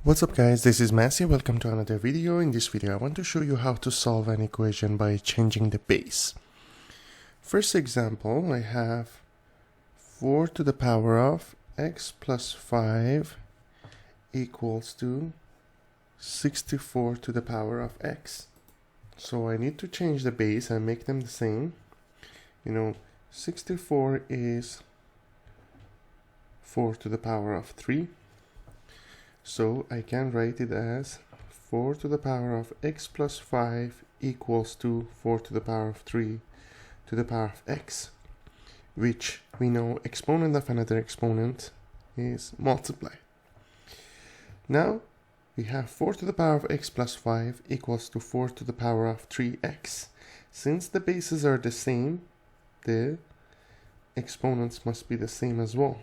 What's up guys, this is Massey. Welcome to another video. In this video I want to show you how to solve an equation by changing the base. First example, I have 4 to the power of x plus 5 equals to 64 to the power of x. So I need to change the base and make them the same. 64 is 4 to the power of 3. So I can write it as 4 to the power of x plus 5 equals to 4 to the power of 3 to the power of x, which we know exponent of another exponent is multiply. Now we have 4 to the power of x plus 5 equals to 4 to the power of 3x. Since the bases are the same, the exponents must be the same as well.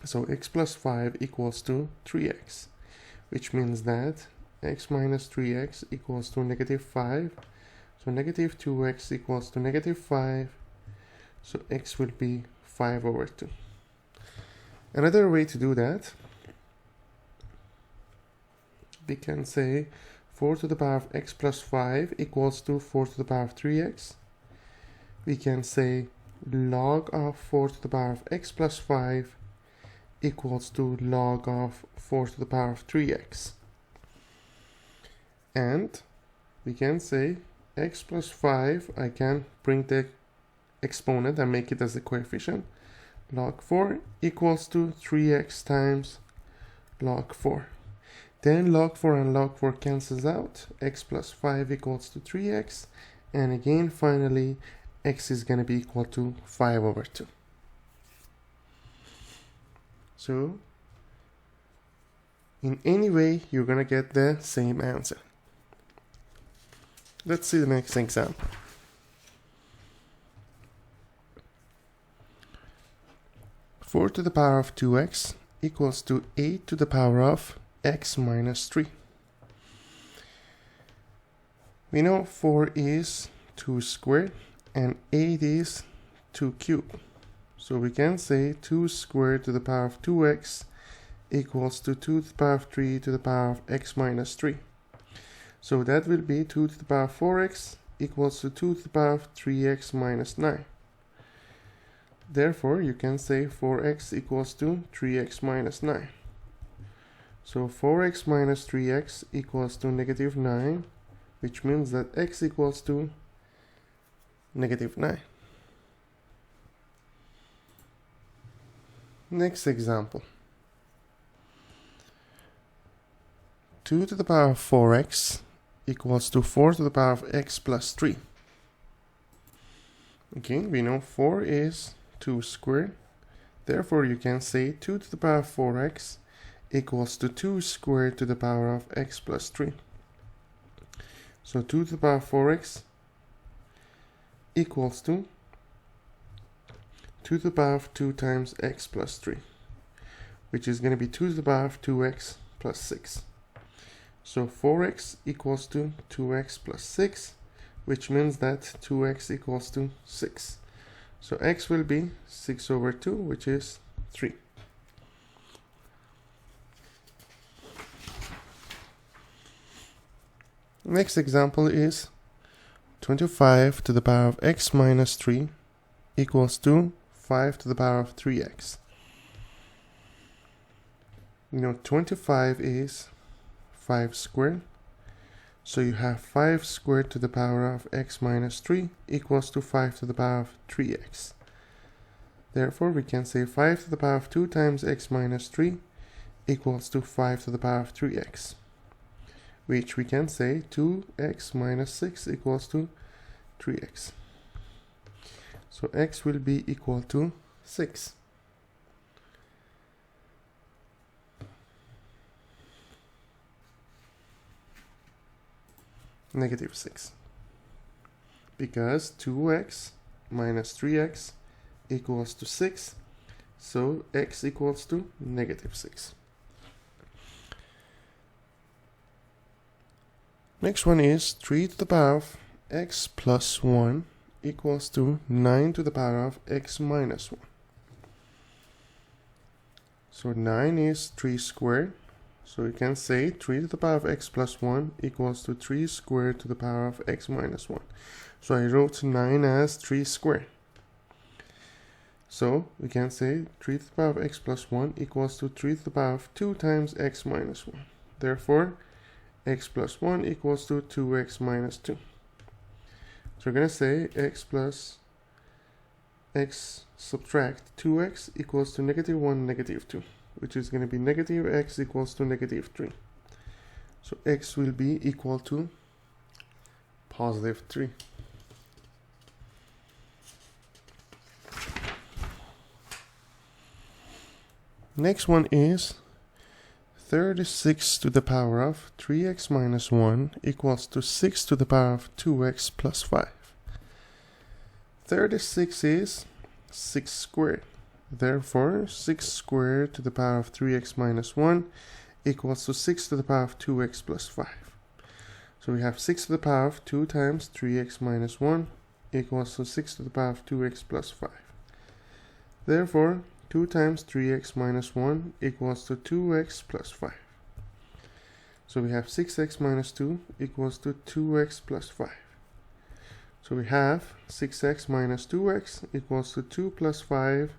So x plus 5 equals to 3x, which means that x minus 3x equals to negative 5. So negative 2x equals to negative 5. So x will be 5 over 2. Another way to do that, we can say 4 to the power of x plus 5 equals to 4 to the power of 3x. We can say log of 4 to the power of x plus 5 equals to log of 4 to the power of 3x. And we can say x plus 5, I can bring the exponent and make it as a coefficient. Log 4 equals to 3x times log 4. Then log 4 and log 4 cancels out. X plus 5 equals to 3x. And again, finally, x is going to be equal to 5 over 2. So, in any way, you're going to get the same answer. Let's see the next example. Four to the power of 2x equals to 8 to the power of x minus 3. We know 4 is 2 squared and 8 is 2 cubed. So we can say 2 squared to the power of 2x equals to 2 to the power of 3 to the power of x minus 3. So that will be 2 to the power of 4x equals to 2 to the power of 3x minus 9. Therefore, you can say 4x equals to 3x minus 9. So 4x minus 3x equals to negative 9, which means that x equals to negative 9. Next example. 2 to the power of 4x equals to 4 to the power of x plus 3. Again, we know 4 is 2 squared. Therefore, you can say 2 to the power of 4x equals to 2 squared to the power of x plus 3. So 2 to the power of 4x equals to 2 to the power of 2 times x plus 3, which is going to be 2 to the power of 2x plus 6. So 4x equals to 2x plus 6, which means that 2x equals to 6. So x will be 6 over 2, which is 3. Next example is 25 to the power of x minus 3 equals to 5 to the power of 3x. 25 is 5 squared. So you have 5 squared to the power of x minus 3 equals to 5 to the power of 3x. Therefore, we can say 5 to the power of 2 times x minus 3 equals to 5 to the power of 3x, which we can say 2x minus 6 equals to 3x. So x will be equal to 6. Negative 6. Because 2x minus 3x equals to 6. So x equals to negative 6. Next one is 3 to the power of x plus 1 equals to 9 to the power of x minus 1. So 9 is 3 squared. So we can say 3 to the power of x plus 1 equals to 3 squared to the power of x minus 1. So I wrote 9 as 3 squared. So we can say 3 to the power of x plus 1 equals to 3 to the power of 2 times x minus 1. Therefore, x plus 1 equals to 2x minus 2. So we're going to say x subtract 2x equals to negative 1, negative 2, which is going to be negative x equals to negative 3. So x will be equal to positive 3. Next one is 36 to the power of 3x minus 1 equals to 6 to the power of 2x plus 5. 36 is 6 squared. Therefore, 6 squared to the power of 3x minus 1 equals to 6 to the power of 2x plus 5. So we have 6 to the power of 2 times 3x minus 1 equals to 6 to the power of 2x plus 5. Therefore, 2 times 3x minus 1 equals to 2x plus 5. So we have 6x minus 2 equals to 2x plus 5. So we have 6x minus 2x equals to 2 plus 5.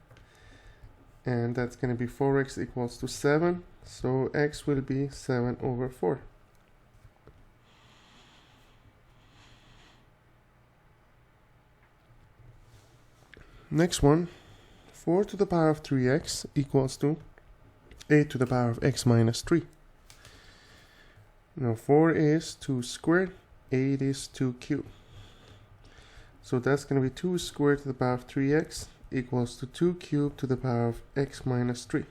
And that's going to be 4x equals to 7. So x will be 7 over 4. Next one. 4 to the power of 3x equals to 8 to the power of x minus 3. Now 4 is 2 squared, 8 is 2 cubed. So that's going to be 2 squared to the power of 3x equals to 2 cubed to the power of x minus 3.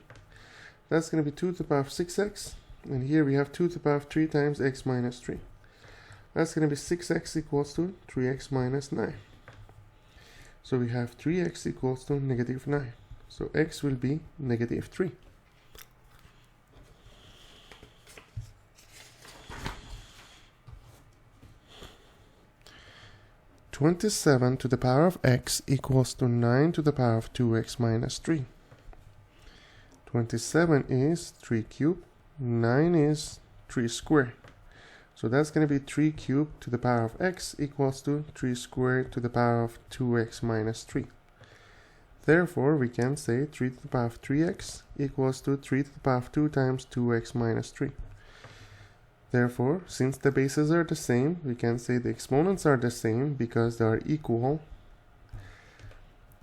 That's going to be 2 to the power of 6x. And here we have 2 to the power of 3 times x minus 3. That's going to be 6x equals to 3x minus 9. So we have 3x equals to negative 9. So x will be negative 3. (27 to the power of x equals to 9 to the power of 2x minus 3. 27 is 3 cubed, 9 is 3 squared. So that's going to be 3 cubed to the power of x equals to 3 squared to the power of 2x minus 3. Therefore, we can say 3 to the power of 3x equals to 3 to the power of 2 times 2x minus 3. Therefore, since the bases are the same, we can say the exponents are the same because they are equal.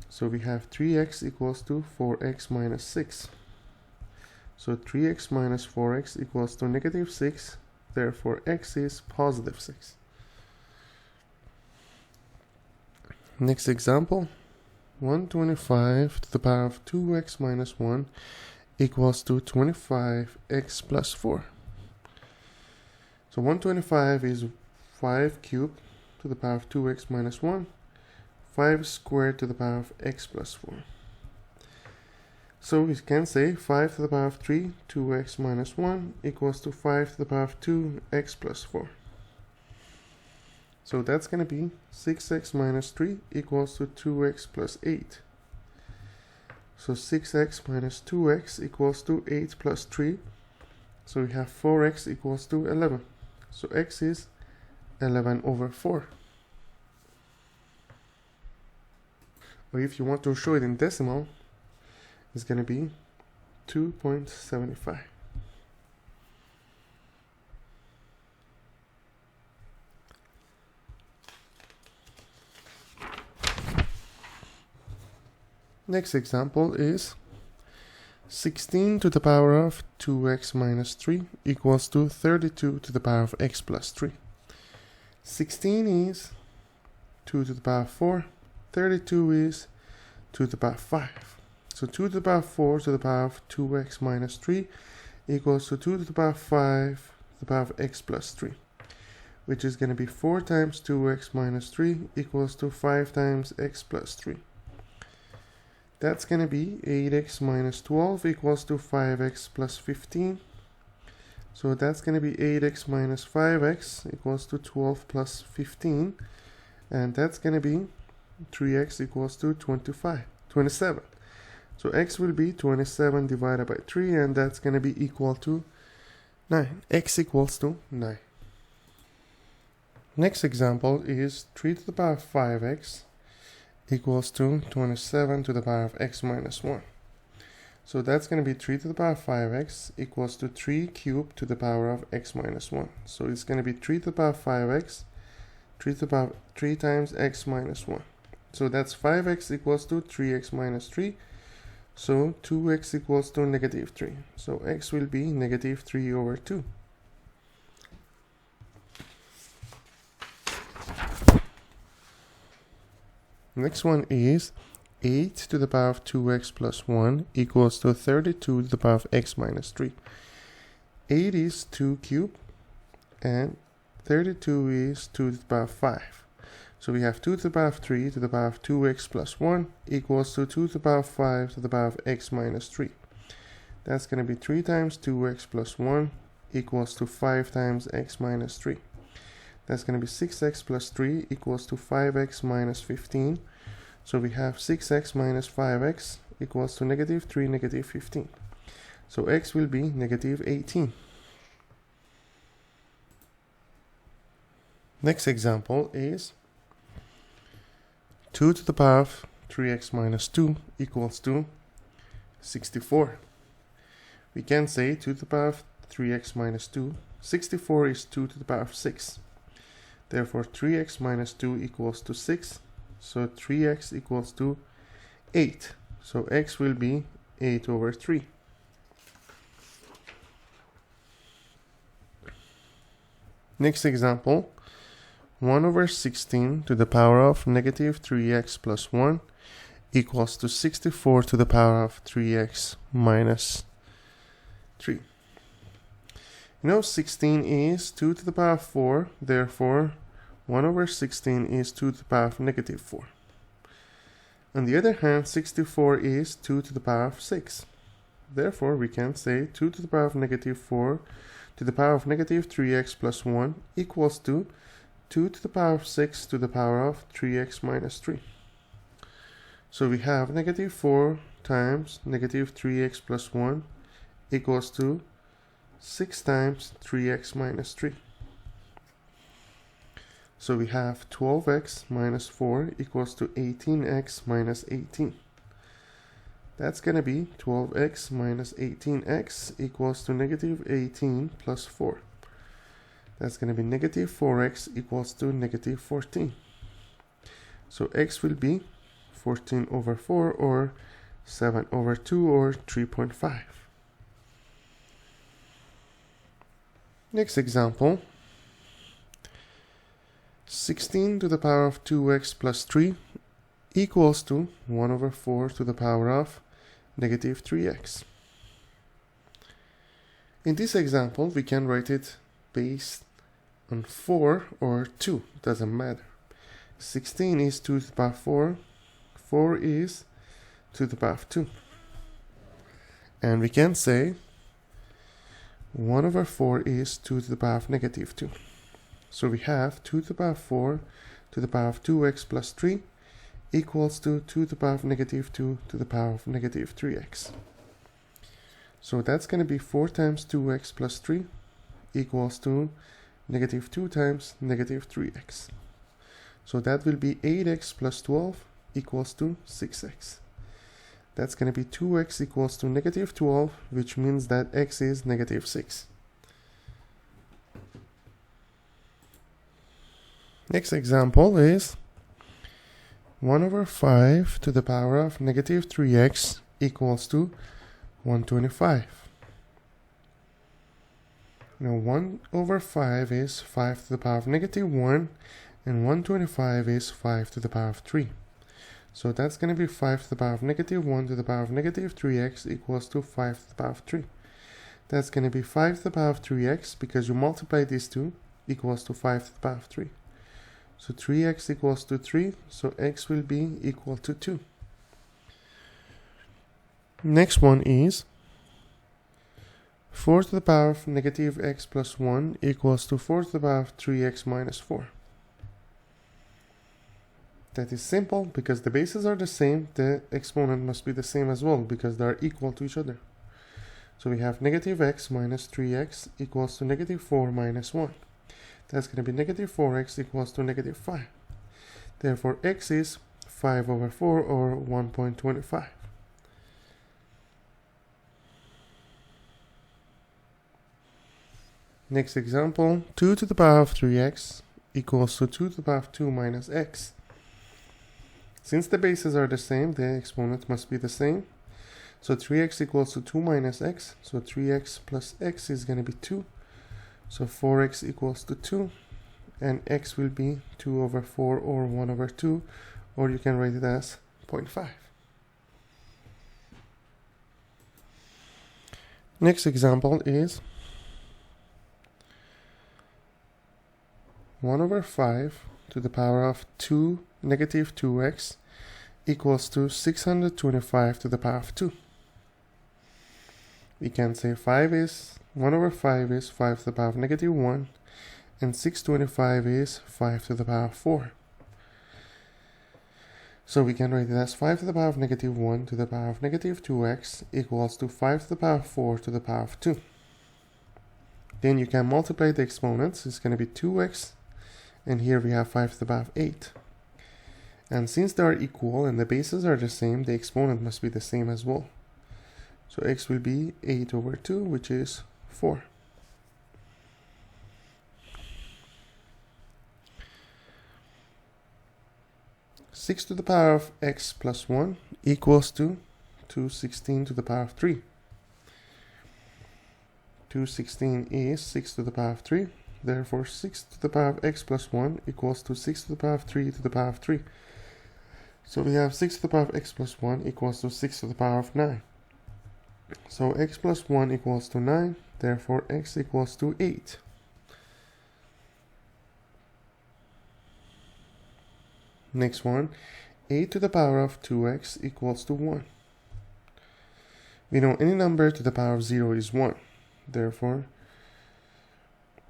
So we have 3x equals to 4x minus 6. So 3x minus 4x equals to negative 6. Therefore, x is positive 6. Next example, 125 to the power of 2x minus 1 equals to 25x plus 4. So 125 is 5 cubed to the power of 2x minus 1, 5 squared to the power of x plus 4. So we can say 5 to the power of 3, 2x minus 1 equals to 5 to the power of 2, x plus 4. So that's going to be 6x minus 3 equals to 2x plus 8. So 6x minus 2x equals to 8 plus 3. So we have 4x equals to 11. So x is 11 over 4. Or if you want to show it in decimal, it's going to be 2.75. Next example is 16 to the power of 2x minus 3 equals to 32 to the power of x plus 3. 16 is 2 to the power of 4. 32 is 2 to the power of 5. So 2 to the power of 4 to the power of 2x minus 3 equals to 2 to the power of 5 to the power of x plus 3, which is going to be 4 times 2x minus 3 equals to 5 times x plus 3. That's going to be 8x minus 12 equals to 5x plus 15. So that's going to be 8x minus 5x equals to 12 plus 15. And that's going to be 3x equals to 27. So x will be 27 divided by 3, and that's going to be equal to 9. X equals to 9. Next example is 3 to the power of 5x equals to 27 to the power of x minus 1. So that's going to be 3 to the power of 5x equals to 3 cubed to the power of x minus 1. So it's going to be 3 to the power of 5x, 3 to the power of 3 times x minus 1. So that's 5x equals to 3x minus 3. So 2x equals to negative 3. So x will be negative 3 over 2. Next one is 8 to the power of 2x plus 1 equals to 32 to the power of x minus 3. 8 is 2 cubed and 32 is 2 to the power of 5. So we have 2 to the power of 3 to the power of 2x plus 1 equals to 2 to the power of 5 to the power of x minus 3. That's going to be 3 times 2x plus 1 equals to 5 times x minus 3. That's going to be 6x plus 3 equals to 5x minus 15. So we have 6x minus 5x equals to negative 3, negative 15. So x will be negative 18. Next example is 2 to the power of 3x minus 2 equals to 64. We can say 2 to the power of 3x minus 2. 64 is 2 to the power of 6. Therefore, 3x minus 2 equals to 6. So 3x equals to 8. So x will be 8 over 3. Next example, 1 over 16 to the power of negative 3x plus 1 equals to 64 to the power of 3x minus 3. You know, 16 is 2 to the power of 4, therefore 1 over 16 is 2 to the power of negative 4. On the other hand, 64 is 2 to the power of 6. Therefore, we can say 2 to the power of negative 4 to the power of negative 3x plus 1 equals to 2 to the power of 6 to the power of 3x minus 3. So we have negative 4 times negative 3x plus 1 equals to 6 times 3x minus 3. So we have 12x minus 4 equals to 18x minus 18. That's going to be 12x minus 18x equals to negative 18 plus 4. That's going to be negative 4x equals to negative 14. So x will be 14 over 4 or 7 over 2 or 3.5. Next example, 16 to the power of 2x plus 3 equals to 1 over 4 to the power of negative 3x. In this example, we can write it based on 4 or 2, doesn't matter. 16 is 2 to the power of 4, 4 is 2 to the power of 2. And we can say 1 over 4 is 2 to the power of negative 2. So we have 2 to the power of 4 to the power of 2x plus 3 equals to 2 to the power of negative 2 to the power of negative 3x. So that's going to be 4 times 2x plus 3 equals to negative 2 times negative 3x. So that will be 8x plus 12 equals to 6x. That's going to be 2x equals to negative 12, which means that x is negative 6. Next example is 1 over 5 to the power of negative 3x equals to 125. Now 1 over 5 is 5 to the power of negative 1, and 125 is 5 to the power of 3. So that's going to be 5 to the power of negative 1 to the power of negative 3x equals to 5 to the power of 3. That's going to be 5 to the power of 3x, because you multiply these two, equals to 5 to the power of 3. So 3x equals to 3, so x will be equal to 2. Next one is 4 to the power of negative x plus 1 equals to 4 to the power of 3x minus 4. That is simple, because the bases are the same, the exponent must be the same as well, because they are equal to each other. So we have negative x minus 3x equals to negative 4 minus 1. That's going to be negative 4x equals to negative 5. Therefore, x is 5 over 4 or 1.25. Next example, 2 to the power of 3x equals to 2 to the power of 2 minus x. Since the bases are the same, the exponent must be the same. So 3x equals to 2 minus x. So 3x plus x is going to be 2. So 4x equals to 2. And x will be 2 over 4 or 1 over 2. Or you can write it as 0.5. Next example is 1 over 5 to the power of 2 negative 2x equals to 625 to the power of 2. We can say 1 over 5 is 5 to the power of negative 1, and 625 is 5 to the power of 4. So we can write it as 5 to the power of negative 1 to the power of negative 2x equals to 5 to the power of 4 to the power of 2. Then you can multiply the exponents. It's going to be 2x, and here we have 5 to the power of 8. And since they are equal and the bases are the same, the exponent must be the same as well. So x will be 8 over 2, which is 4. Six to the power of x plus 1 equals to 216 to the power of 3. 216 is 6 to the power of 3. Therefore, 6 to the power of x plus 1 equals to 6 to the power of 3 to the power of 3. So we have 6 to the power of x plus 1 equals to 6 to the power of 9. So x plus 1 equals to 9. Therefore, x equals to 8. Next one, 8 to the power of 2x equals to 1. We know any number to the power of 0 is 1. Therefore,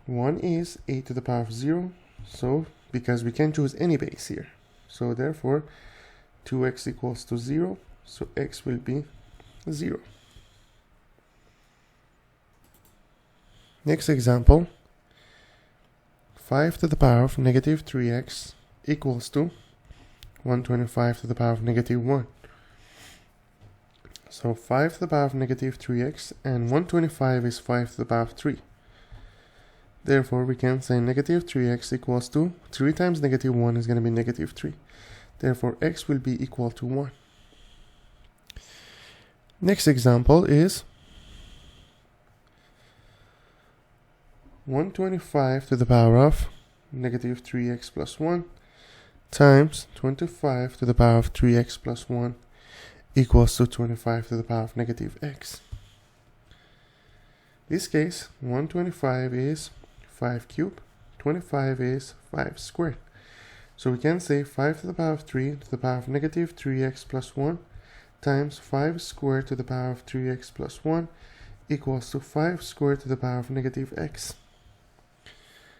1 is 8 to the power of 0. So, because we can choose any base here. So, therefore, 2x equals to 0. So, x will be 0. Next example, 5 to the power of negative 3x equals to 125 to the power of negative 1. So 5 to the power of negative 3x and 125 is 5 to the power of 3. Therefore, we can say negative 3x equals to 3 times negative 1 is going to be negative 3. Therefore, x will be equal to 1. Next example is 125 to the power of negative 3x plus 1 times 25 to the power of 3x plus 1 equals to 25 to the power of negative x. In this case, 125 is 5 cubed, 25 is 5 squared. So we can say 5 to the power of 3 to the power of negative 3x plus 1 times 5 squared to the power of 3x plus 1 equals to 5 squared to the power of negative x.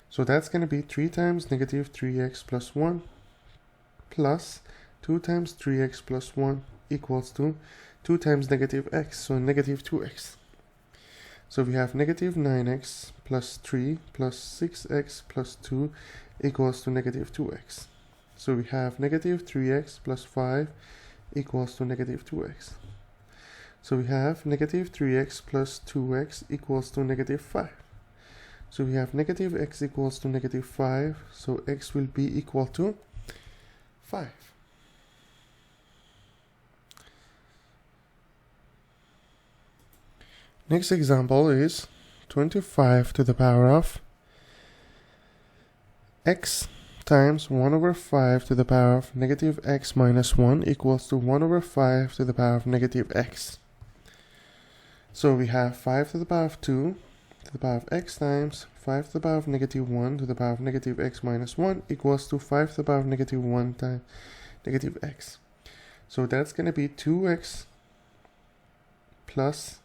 So that's going to be 3 times negative 3x plus 1 plus 2 times 3x plus 1 equals to 2 times negative x, so negative 2x. So we have negative 9x plus 3 plus 6x plus 2 equals to negative 2x. So we have negative 3x plus 5 equals to negative 2x. So we have negative 3x plus 2x equals to negative 5. So we have negative x equals to negative 5, so x will be equal to 5. Next example is 25 to the power of x times 1 over 5 to the power of negative x minus 1 equals to 1 over 5 to the power of negative x. So we have 5 to the power of 2 to the power of x times 5 to the power of negative 1 to the power of negative x minus 1 equals to 5 to the power of negative 1 times negative x. So that's going to be 2x plus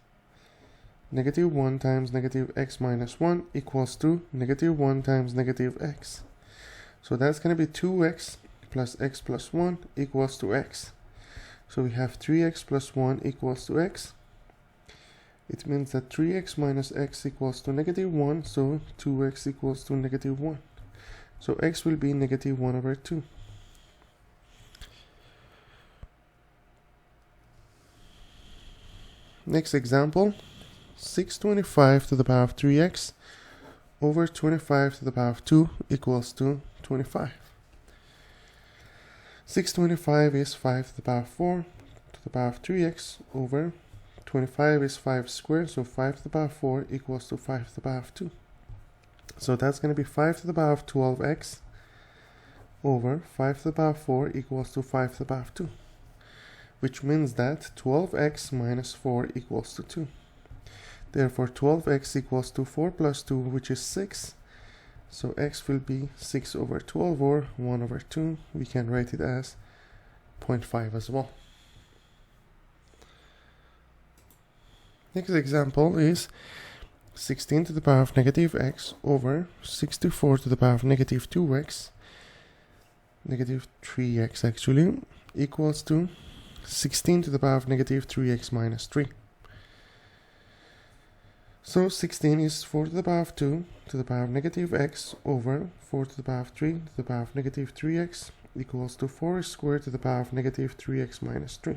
negative 1 times negative x minus 1 equals to negative 1 times negative x. So that's going to be 2x plus x plus 1 equals to x. So we have 3x plus 1 equals to x. it means that 3x minus x equals to negative 1, so 2x equals to negative 1. So x will be negative 1 over 2. Next example, 625 to the power of 3x over 25 to the power of 2 equals to 25. 625 is 5 to the power of 4 to the power of 3x over 25 is 5 squared, so 5 to the power of 4 equals to 5 to the power of 2. So that's going to be 5 to the power of 12x over 5 to the power of 4 equals to 5 to the power of 2. Which means that 12x minus 4 equals to 2. Therefore, 12x equals to 4 plus 2, which is 6. So x will be 6 over 12 or 1 over 2. We can write it as 0.5 as well. Next example is 16 to the power of negative x over 64 to the power of negative 2x, negative 3x actually, equals to 16 to the power of negative 3x minus 3. So 16 is 4 to the power of 2 to the power of negative x over 4 to the power of 3 to the power of negative 3x equals to 4 squared to the power of negative 3x minus 3.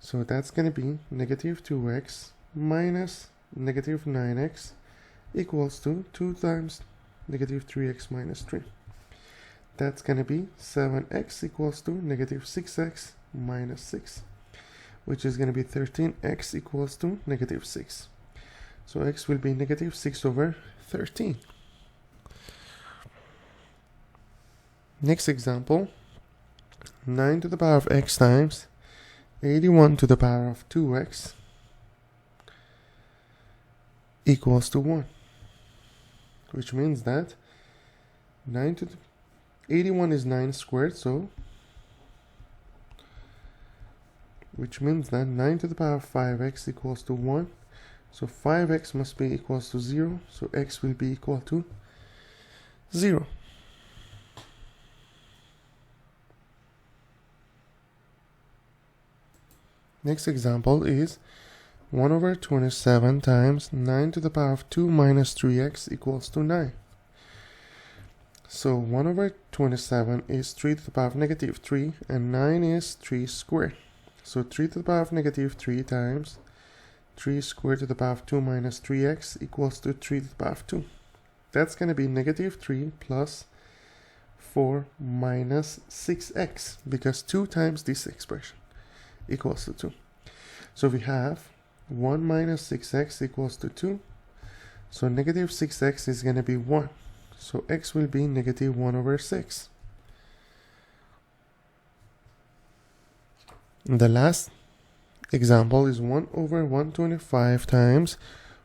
So that's going to be negative 2x minus negative 9x equals to 2 times negative 3x minus 3. That's going to be 7x equals to negative 6x minus 6, which is going to be 13x equals to negative 6. So x will be negative 6 over 13. Next example, 9 to the power of x times 81 to the power of 2x equals to 1, which means that 81 is 9 squared, so which means that 9 to the power of 5x equals to 1. So 5x must be equals to 0, so x will be equal to 0. Next example is 1 over 27 times 9 to the power of 2 minus 3x equals to 9. So 1 over 27 is 3 to the power of negative 3, and 9 is 3 squared. So 3 to the power of negative 3 times 3 squared to the power of 2 minus 3x equals to 3 to the power of 2. That's going to be negative 3 plus 4 minus 6x, because 2 times this expression equals to 2. So we have 1 minus 6x equals to 2. So negative 6x is going to be 1. So x will be negative 1 over 6. The last example is 1 over 125 times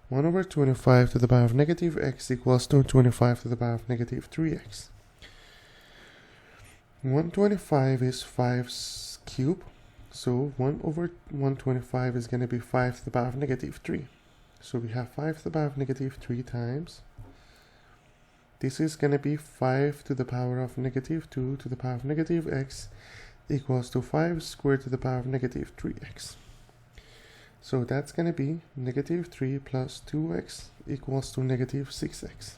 1 over 25 to the power of negative x equals to 25 to the power of negative 3x. 125 is 5 cubed, so 1 over 125 is going to be 5 to the power of negative 3. So we have 5 to the power of negative 3 times, this is going to be 5 to the power of negative 2 to the power of negative x equals to 5 squared to the power of negative 3x. So that's going to be negative 3 plus 2x equals to negative 6x.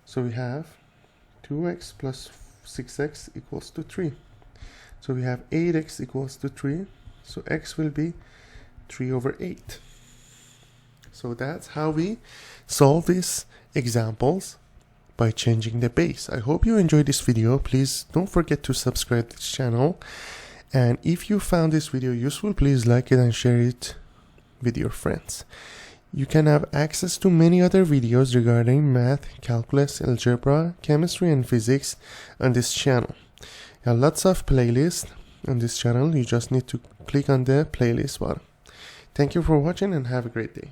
So we have 2x plus 6x equals to 3. So we have 8x equals to 3. So x will be 3 over 8. So that's how we solve these examples by changing the base. I hope you enjoyed this video. Please don't forget to subscribe to this channel. And if you found this video useful, please like it and share it with your friends. You can have access to many other videos regarding math, calculus, algebra, chemistry, and physics on this channel. There are lots of playlists on this channel. You just need to click on the playlist button. Thank you for watching and have a great day.